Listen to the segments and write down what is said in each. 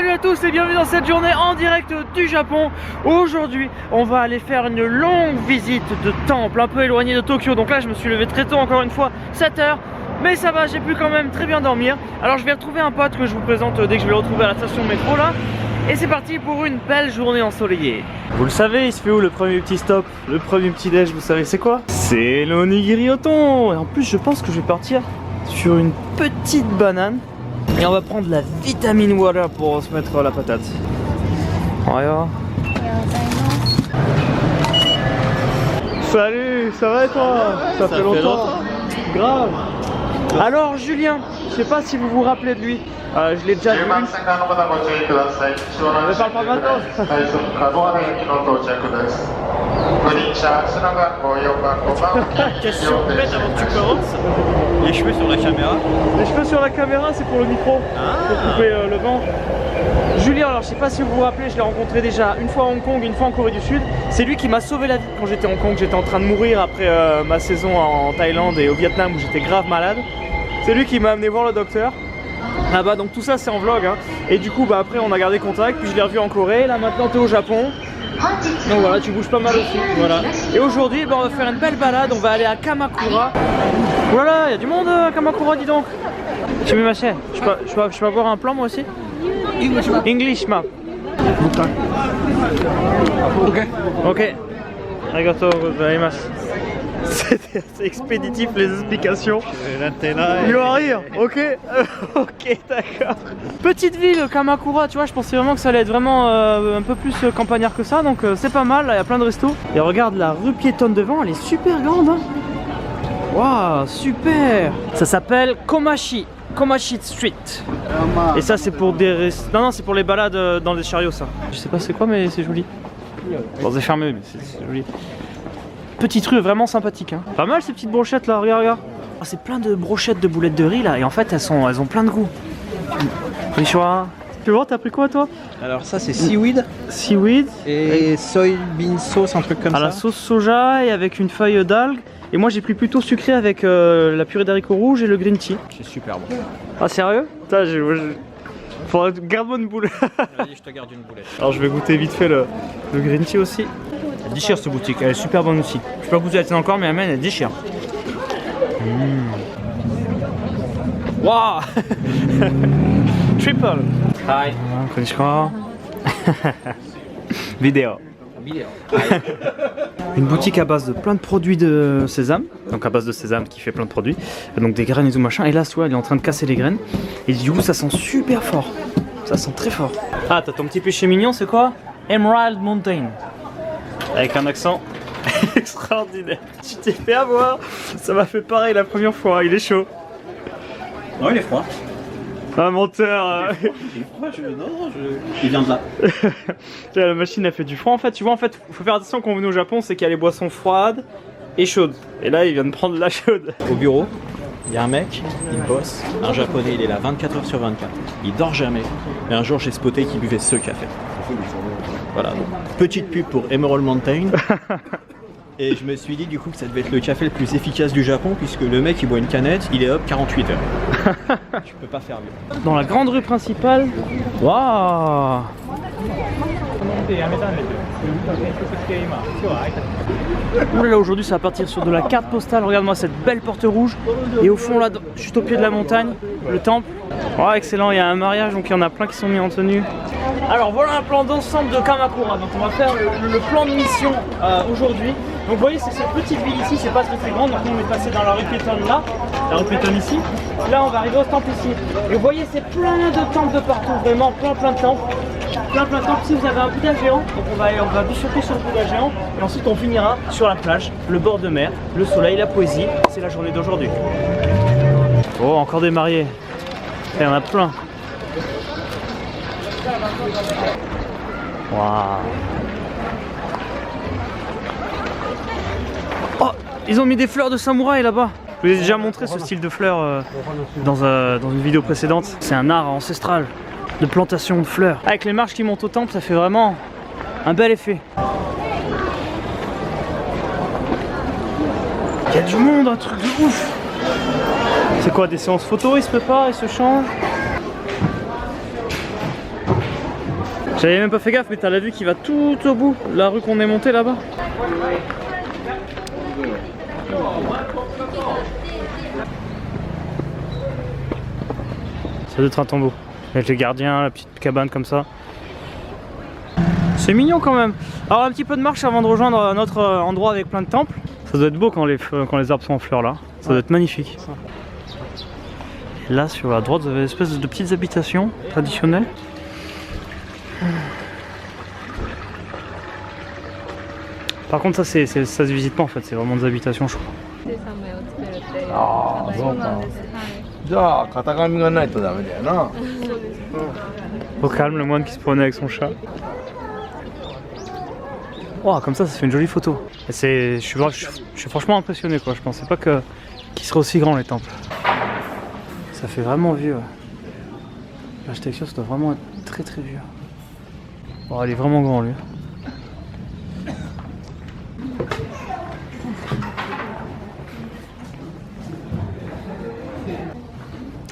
Salut à tous et bienvenue dans cette journée en direct du Japon. Aujourd'hui, on va aller faire une longue visite de temple un peu éloigné de Tokyo. Donc là, je me suis levé très tôt, encore une fois, 7 h. Mais ça va, j'ai pu quand même très bien dormir. Alors je vais retrouver un pote que je vous présente dès que je vais le retrouver à la station de métro là. Et c'est parti pour une belle journée ensoleillée. Vous le savez, il se fait où le premier petit stop? Le premier petit déj, vous savez c'est quoi? C'est l'onigiri au thon. Et en plus, je pense que je vais partir sur une petite banane. Et on va prendre la vitamine water pour se mettre la patate. Regarde. Salut, ça va et toi? Ça fait longtemps. Grave. Alors Julien, je sais pas si vous vous rappelez de lui. Je l'ai déjà vu. Ne parle pas maintenant. Question bête avant que tu commences. Les cheveux sur la caméra. Les cheveux sur la caméra, c'est pour le micro. Pour couper le vent. Julien, alors je sais pas si vous vous rappelez, je l'ai rencontré déjà une fois à Hong Kong, une fois en Corée du Sud. C'est lui qui m'a sauvé la vie quand j'étais à Hong Kong. J'étais en train de mourir après ma saison en Thaïlande et au Vietnam où j'étais grave malade. C'est lui qui m'a amené voir le docteur. Ah bah donc tout ça c'est en vlog hein. Et du coup bah après on a gardé contact, puis je l'ai revu en Corée, là maintenant t'es au Japon. Donc voilà, tu bouges pas mal aussi. Voilà. Et aujourd'hui bah, on va faire une belle balade, on va aller à Kamakura. Voilà, il y a du monde à Kamakura, dis donc. Tu mets ma chère, je peux avoir un plan moi aussi? English map. Ok. Arigatou gozaimasu. C'est expéditif les explications. Il va rire, ok. Ok, d'accord. Petite ville, Kamakura, tu vois, je pensais vraiment que ça allait être vraiment un peu plus campagnard que ça, donc c'est pas mal, il y a plein de restos. Et regarde la rue piétonne devant, elle est super grande. Hein. Waouh, super. Ça s'appelle Komachi Street. Et ça c'est pour des non, c'est pour les balades dans des chariots ça. Je sais pas c'est quoi mais c'est joli. Bon c'est fermé mais c'est joli. Petite rue vraiment sympathique hein. Pas mal ces petites brochettes là, regarde. Oh, c'est plein de brochettes de boulettes de riz là et en fait elles ont plein de goût. Konnichiwa. Tu vois, t'as pris quoi toi? Alors ça c'est seaweed. Seaweed. Et soybean sauce, un truc comme ça. La sauce soja et avec une feuille d'algue. Et moi j'ai pris plutôt sucré avec la purée d'haricots rouges et le green tea. C'est super bon. Ah sérieux? Putain, faudrait que garde-moi une boule. Vas-y, je te garde une boulette. Alors je vais goûter vite fait le green tea aussi. Elle déchire cette boutique, elle est super bonne aussi. Je peux pas goûter la tienne encore mais la mienne elle déchire. Waouh. Triple. Hi. Konnichiwa. Vidéo. Une boutique à base de plein de produits de sésame. Donc à base de sésame qui fait plein de produits. Donc des graines et tout machin. Et là, soit elle est en train de casser les graines. Et du coup, ça sent super fort. Ça sent très fort. Ah, t'as ton petit péché mignon, c'est quoi? Emerald Mountain. Avec un accent extraordinaire. Tu t'es fait avoir. Ça m'a fait pareil la première fois. Il est chaud. Non, il est froid. Un menteur. Il est froid, il vient de là. La machine a fait du froid en fait. Tu vois, en fait, faut faire attention quand on vient au Japon, c'est qu'il y a les boissons froides et chaudes. Et là, il vient de prendre la chaude. Au bureau, il y a un mec, il bosse. Un japonais, il est là 24 h sur 24. Il dort jamais. Et un jour, j'ai spoté qu'il buvait ce café. Voilà, donc, petite pub pour Emerald Mountain. Et je me suis dit du coup que ça devait être le café le plus efficace du Japon puisque le mec il boit une canette, il est up 48 heures. Tu peux pas faire mieux. Dans la grande rue principale. Waouh. Oulala, aujourd'hui ça va partir sur de la carte postale. Regarde-moi cette belle porte rouge. Et au fond là, juste au pied de la montagne, le temple. Oh, excellent, il y a un mariage donc il y en a plein qui sont mis en tenue. Alors voilà un plan d'ensemble de Kamakura. Donc on va faire le plan de mission aujourd'hui. Donc vous voyez c'est cette petite ville ici, c'est pas très grande. Donc on est passé dans la rue piétonne là, la rue piétonne ici. Là on va arriver au temple ici. Et vous voyez c'est plein de temples de partout, vraiment plein de temples. Plein de temples. Si vous avez un Bouddha géant, donc on va bifurquer sur le Bouddha géant. Et ensuite on finira sur la plage, le bord de mer, le soleil, la poésie. C'est la journée d'aujourd'hui. Oh encore des mariés. Il y en a plein. Waouh. Oh, ils ont mis des fleurs de samouraï là-bas. Je vous ai déjà montré ce style de fleurs dans une vidéo précédente. C'est un art ancestral de plantation de fleurs. Avec les marches qui montent au temple, ça fait vraiment un bel effet. Il y a du monde, un truc de ouf. C'est quoi, des séances photo? Ils se préparent, ils se changent. J'avais même pas fait gaffe, mais t'as la vue qui va tout au bout, la rue qu'on est monté là-bas. Ça doit être un tombeau. Avec les gardiens, la petite cabane comme ça. C'est mignon quand même. Alors un petit peu de marche avant de rejoindre un autre endroit avec plein de temples. Ça doit être beau quand les arbres sont en fleurs là. Ça doit être magnifique. Et là sur la droite vous avez une espèce de petites habitations traditionnelles. Par contre ça se visite pas en fait, c'est vraiment des habitations je crois. Au calme le moine qui se promenait avec son chat. Wow, comme ça fait une jolie photo. Je suis franchement impressionné quoi, je pensais pas qu'ils seraient aussi grands les temples. Ça fait vraiment vieux. L'architecture ça doit vraiment être très très vieux. Oh, il est vraiment grand lui.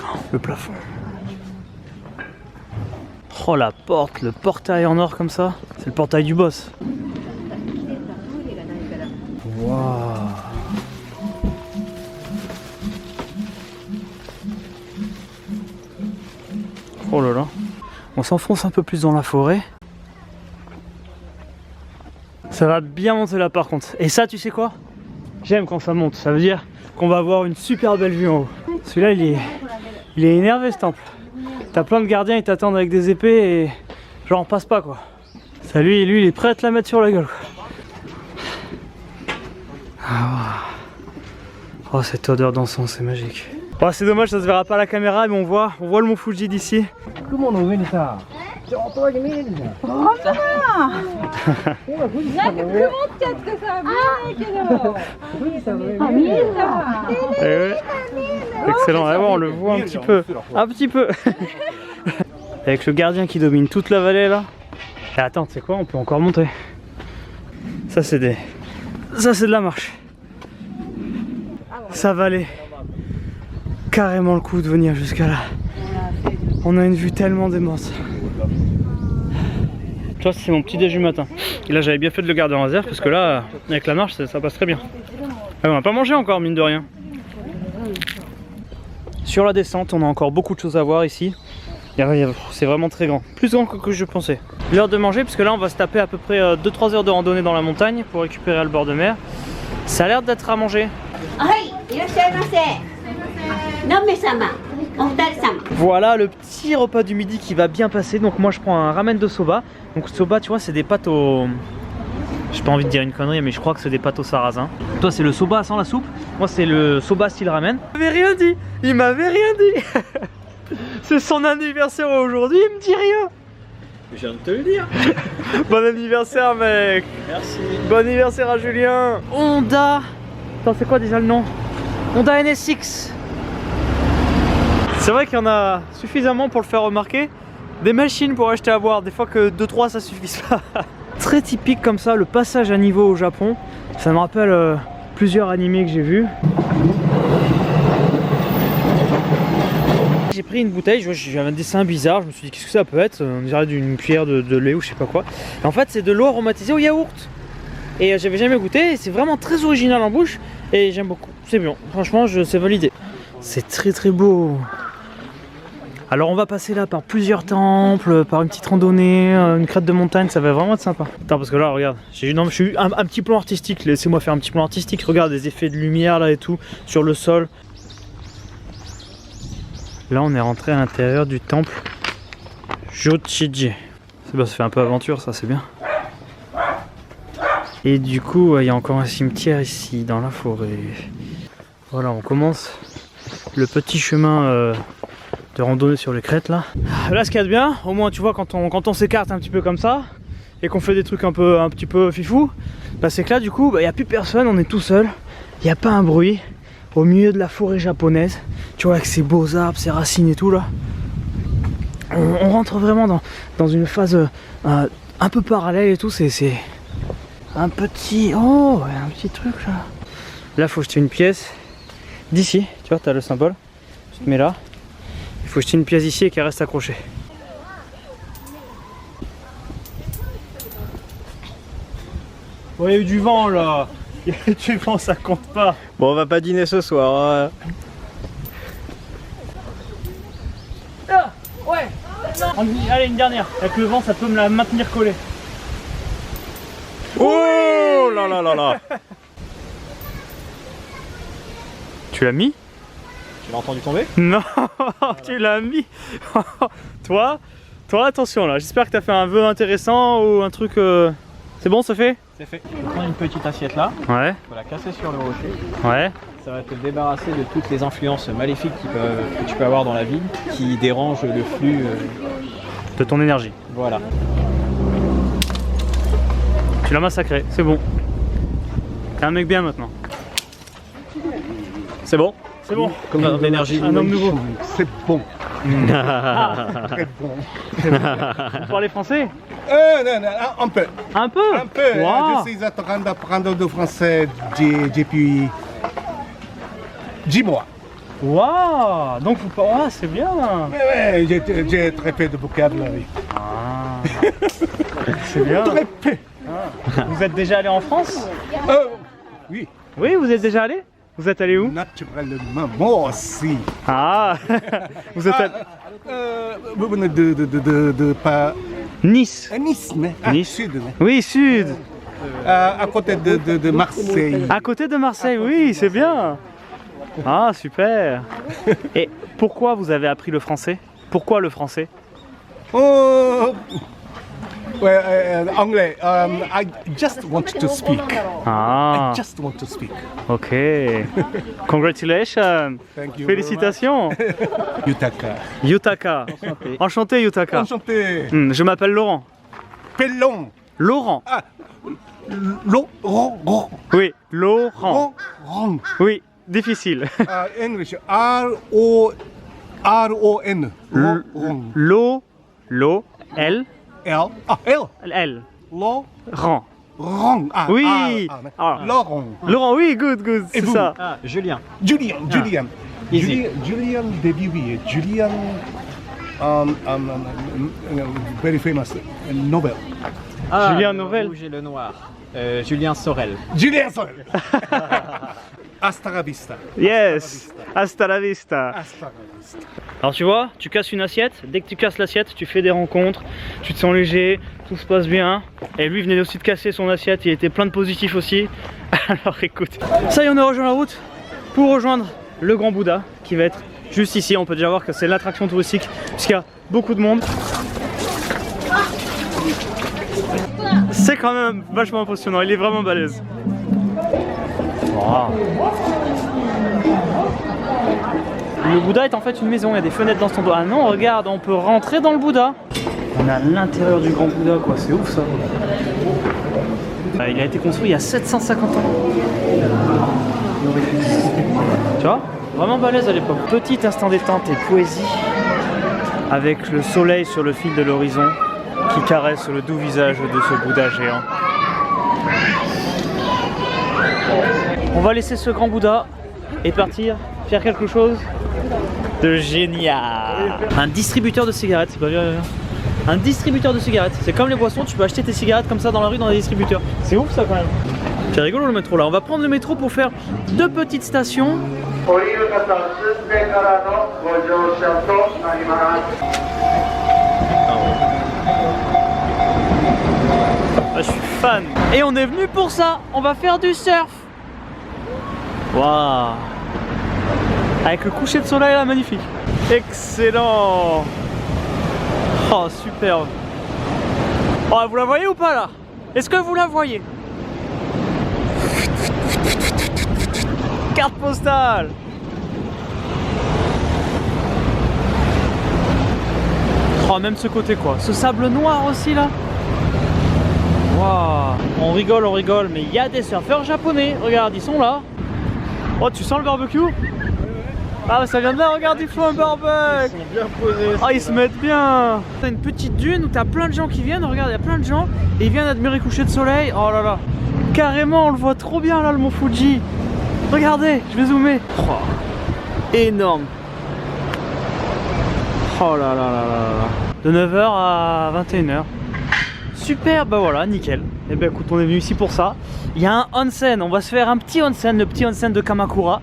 Oh, le plafond. Oh la porte, le portail en or comme ça, c'est le portail du boss. Waouh. Oh là là. On s'enfonce un peu plus dans la forêt. Ça va bien monter là par contre. Et ça tu sais quoi? J'aime quand ça monte, ça veut dire qu'on va avoir une super belle vue en haut. Celui-là il est énervé ce temple. T'as plein de gardiens, ils t'attendent avec des épées et genre on passe pas quoi. Ça lui il est prêt à te la mettre sur la gueule quoi. Oh cette odeur d'encens c'est magique. Oh, c'est dommage ça se verra pas à la caméra mais on voit le mont Fuji d'ici. Excellent, allez voir on le voit un petit peu. Avec le gardien qui domine toute la vallée là. Et attends, tu sais quoi, on peut encore monter. Ça c'est de la marche. Ça valait carrément le coup de venir jusqu'à là. On a une vue tellement démente. Tu vois, c'est mon petit déj du matin. Et là j'avais bien fait de le garder en réserve parce que là, avec la marche, ça passe très bien. Ah, on n'a pas mangé encore, mine de rien. Sur la descente, on a encore beaucoup de choses à voir ici. C'est vraiment très grand, plus grand que je pensais. L'heure de manger, parce que là on va se taper à peu près 2-3 heures de randonnée dans la montagne pour récupérer le bord de mer. Ça a l'air d'être à manger. Voilà le petit repas du midi qui va bien passer. Donc moi je prends un ramen de soba. Donc soba tu vois c'est des pâtes au... J'ai pas envie de dire une connerie mais je crois que c'est des pâtes au sarrasin. Toi c'est le soba sans la soupe. Moi c'est le soba style ramen. Il m'avait rien dit. Il m'avait rien dit. C'est son anniversaire aujourd'hui, il me dit rien. Je viens de te le dire. Bon anniversaire mec. Merci. Bon anniversaire à Julien. Honda. Attends c'est quoi déjà le nom? Honda NSX. C'est vrai qu'il y en a suffisamment pour le faire remarquer. Des machines pour acheter à boire, des fois que 2-3 ça suffit pas. Très typique comme ça, le passage à niveau au Japon. Ça me rappelle plusieurs animés que j'ai vus. J'ai pris une bouteille, j'avais un dessin bizarre, je me suis dit qu'est-ce que ça peut être, on dirait d'une cuillère de lait ou je sais pas quoi. Et en fait c'est de l'eau aromatisée au yaourt. Et j'avais jamais goûté, c'est vraiment très original en bouche et j'aime beaucoup, c'est bien, franchement c'est validé. C'est très très beau. Alors on va passer là par plusieurs temples, par une petite randonnée, une crête de montagne, ça va vraiment être sympa. Attends parce que là regarde, j'ai eu un petit plan artistique, laissez-moi faire un petit plan artistique, regarde les effets de lumière là et tout, sur le sol. Là on est rentré à l'intérieur du temple Jochiji. Ça fait un peu aventure ça, c'est bien. Et du coup il y a encore un cimetière ici dans la forêt. Voilà on commence le petit chemin de randonnée sur les crêtes là. Là ce qu'il y a de bien, au moins tu vois quand on s'écarte un petit peu comme ça et qu'on fait des trucs un petit peu fifou, bah, c'est que là du coup il n'y a plus personne, on est tout seul, il n'y a pas un bruit. Au milieu de la forêt japonaise, tu vois avec ses beaux arbres, ses racines et tout là. On rentre vraiment dans une phase un peu parallèle et tout, c'est un petit... Oh, un petit truc là. Là faut jeter une pièce d'ici, tu vois, t'as le symbole, tu te mets là. Il faut jeter une pièce ici et qu'elle reste accrochée. Ouais, il y a eu du vent là. Il y a eu du vent, ça compte pas. Bon, on va pas dîner ce soir. Ah, ouais. Allez, une dernière. Avec le vent, ça peut me la maintenir collée. Oh là là là là. Tu l'as mis? Tu l'as entendu tomber? Non, tu l'as mis. Toi, attention là. J'espère que tu as fait un vœu intéressant ou un truc. C'est bon, ça fait? C'est fait. Prends une petite assiette là. Ouais. Faut la casser sur le rocher. Ouais. Ça va te débarrasser de toutes les influences maléfiques que tu peux avoir dans la vie, qui dérangent le flux. De ton énergie. Voilà. Tu l'as massacré, c'est bon. T'es un mec bien maintenant. C'est bon? C'est bon. Comme dans l'énergie. Un homme nouveau. C'est bon. Très bon. Vous parlez français? Non, non, un peu. Un peu? Un peu. Wow. Je suis en train d'apprendre le français depuis 10 mois. Waouh. Donc vous parlez. Ah, c'est bien. Ouais, j'ai très peu de vocabulaire. Ah. C'est bien. Très peu. Ah. Vous êtes déjà allé en France? Oui, Oui, vous êtes déjà allé? Vous êtes allé où? naturellement, moi aussi. Ah. Vous êtes allé... Vous venez de pas Nice. Nice, mais Nice. sud, mais. Oui, sud. À côté de Marseille. À côté de Marseille, oui, c'est bien. Ah, super. Et pourquoi vous avez appris le français? Pourquoi le français? Oh, ouais, anglais. I just want to speak. Ah, I just want to speak. ok. Congratulations. Thank you. Félicitations. Yutaka. Yutaka. Enchanté, Yutaka. Enchanté. Je m'appelle Laurent. Pelon. Laurent. Ah, Laurent. Oui, Laurent. Laurent. Oui, difficile. English. R-O-N. Laurent. L. L. Ah, L. L. Laurent. Ah, Oui. Ah. Laurent. Laurent, oui, good, c'est vous? ça. Ah, Julien. Julian. Easy. Julian Debussy. Julian. Very famous novel. Ah, Julien le Novelle. rouge et le noir. Julien Sorel. Julien Sorel. Hasta la vista. Yes. Hasta la vista. Hasta la vista. Alors tu vois, tu casses une assiette, dès que tu casses l'assiette, tu fais des rencontres, tu te sens léger, tout se passe bien. Et lui venait aussi de casser son assiette, il était plein de positifs aussi. Alors écoute, ça y est, on a rejoint la route pour rejoindre le Grand Bouddha qui va être juste ici. On peut déjà voir que c'est l'attraction touristique puisqu'il y a beaucoup de monde. C'est quand même vachement impressionnant, il est vraiment balèze. Wow. Le Bouddha est en fait une maison, il y a des fenêtres dans son dos. Ah non, regarde, on peut rentrer dans le Bouddha. On est à l'intérieur du Grand Bouddha, quoi, c'est ouf ça. Il a été construit il y a 750 ans. Tu vois, vraiment balèze à l'époque. Petit instant détente et poésie avec le soleil sur le fil de l'horizon qui caresse le doux visage de ce Bouddha géant. On va laisser ce Grand Bouddha et partir faire quelque chose de génial. Un distributeur de cigarettes, c'est pas bien. Un distributeur de cigarettes, c'est comme les boissons, tu peux acheter tes cigarettes comme ça dans la rue dans des distributeurs. C'est ouf ça quand même. C'est rigolo le métro là. On va prendre le métro pour faire deux petites stations. Ah, je suis fan. Et on est venu pour ça. On va faire du surf. Waouh. Avec le coucher de soleil là, magnifique. Excellent. Oh, superbe. Oh, vous la voyez ou pas là? Est-ce que vous la voyez? Carte postale. Oh, même ce côté quoi. Ce sable noir aussi là. Waouh. On rigole, mais il y a des surfeurs japonais. Regarde, ils sont là. Oh, tu sens le barbecue? Ah, ça vient de là, regarde, ils font un barbecue. Ils sont bien posés. Ah, ils se mettent bien. T'as une petite dune où t'as plein de gens qui viennent. Regarde, il y a plein de gens et ils viennent admirer le coucher de soleil. Oh là là. Carrément, on le voit trop bien là, le mont Fuji. Regardez, je vais zoomer. Oh, énorme. Oh là là là là là. De 9h à 21h. super, bah voilà, nickel. Et ben écoute, on est venu ici pour ça. Il y a un onsen, on va se faire un petit onsen, le petit onsen de Kamakura.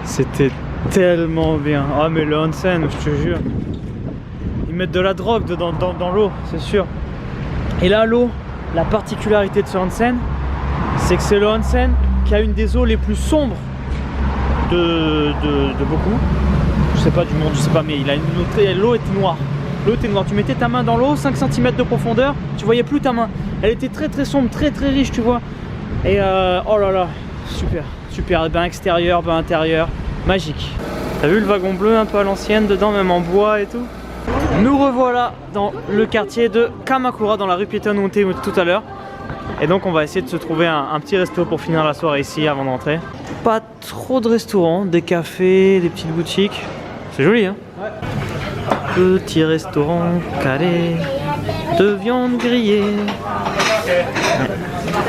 C'était tellement bien. Ah mais le onsen, je te jure. Ils mettent de la drogue dans l'eau, c'est sûr. Et là l'eau, la particularité de ce onsen, c'est que c'est le onsen qui a une des eaux les plus sombres de beaucoup. Je sais pas du monde, je sais pas, mais il a l'eau était noire. L'eau était noire. Tu mettais ta main dans l'eau, 5 cm de profondeur, tu voyais plus ta main. Elle était très très sombre, très très riche, tu vois. Et oh là là, super, super. Bain extérieur, bain intérieur, magique. T'as vu le wagon bleu un peu à l'ancienne dedans, même en bois et tout. Nous revoilà dans le quartier de Kamakura, dans la rue piétonne où on était tout à l'heure. Et donc on va essayer de se trouver un petit resto pour finir la soirée ici avant d'entrer. Pas trop de restaurants, des cafés, des petites boutiques. C'est joli hein. Ouais. Petit restaurant carré de viande grillée.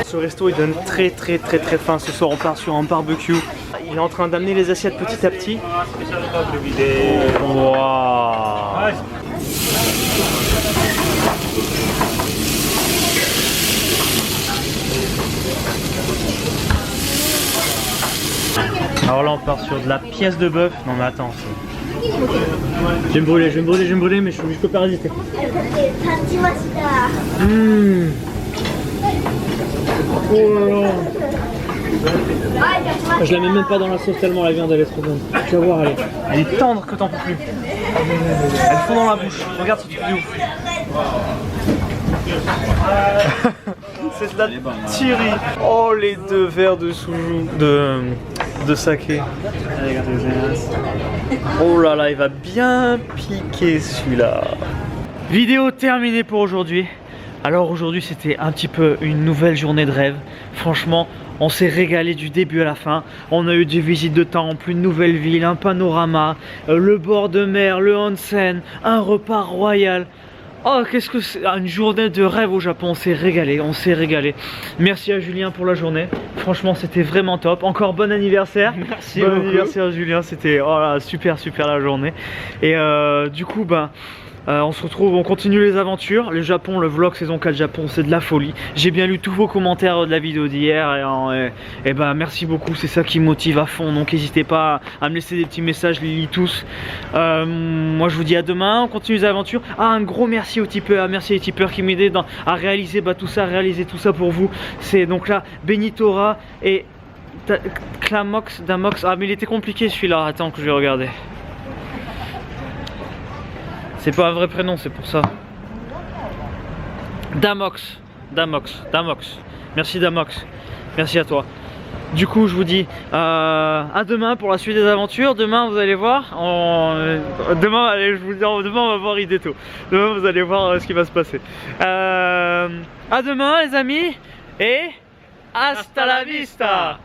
Ce resto il donne très faim. Ce soir on part sur un barbecue. Il est en train d'amener les assiettes petit à petit. Waouh. Alors là on part sur de la pièce de bœuf. Non mais attends, je vais me brûler, mais je peux pas résister. Oh là là. Je la mets même pas dans la sauce tellement la viande elle est trop bonne. Tu vas voir, elle est tendre que t'en peux plus. Elle fond dans la bouche. Regarde ce truc de ouf. C'est de la tuerie. Oh les 2 verres de soujou, de saké. Oh là là, il va bien piquer celui-là. Vidéo terminée pour aujourd'hui. Alors aujourd'hui c'était un petit peu une nouvelle journée de rêve. Franchement, on s'est régalé du début à la fin. On a eu des visites de temple, une nouvelle ville, un panorama, le bord de mer, le onsen, un repas royal. Oh, qu'est-ce que c'est, une journée de rêve au Japon. On s'est régalé. Merci à Julien pour la journée. Franchement, c'était vraiment top. Encore bon anniversaire. Merci beaucoup. Bon anniversaire Julien. C'était oh là, super la journée. Et du coup, on se retrouve, on continue les aventures. Le Japon, le vlog saison 4 Japon, c'est de la folie. J'ai bien lu tous vos commentaires de la vidéo d'hier et merci beaucoup, c'est ça qui me motive à fond. Donc n'hésitez pas à me laisser des petits messages, je les lis tous. Moi je vous dis à demain, on continue les aventures. Un gros merci aux tipeurs, merci les tipeurs qui m'aidaient à réaliser tout ça pour vous. C'est donc là Benitora et Clamox, Damox. Ah mais il était compliqué celui-là, attends que je vais regarder. C'est pas un vrai prénom, c'est pour ça. Damox. Merci Damox. Merci à toi. Du coup, je vous dis à demain pour la suite des aventures. Demain, vous allez voir. Demain, allez, je vous dis, demain, on va voir Hideto. Demain, vous allez voir ce qui va se passer. À demain, les amis. Et hasta la vista.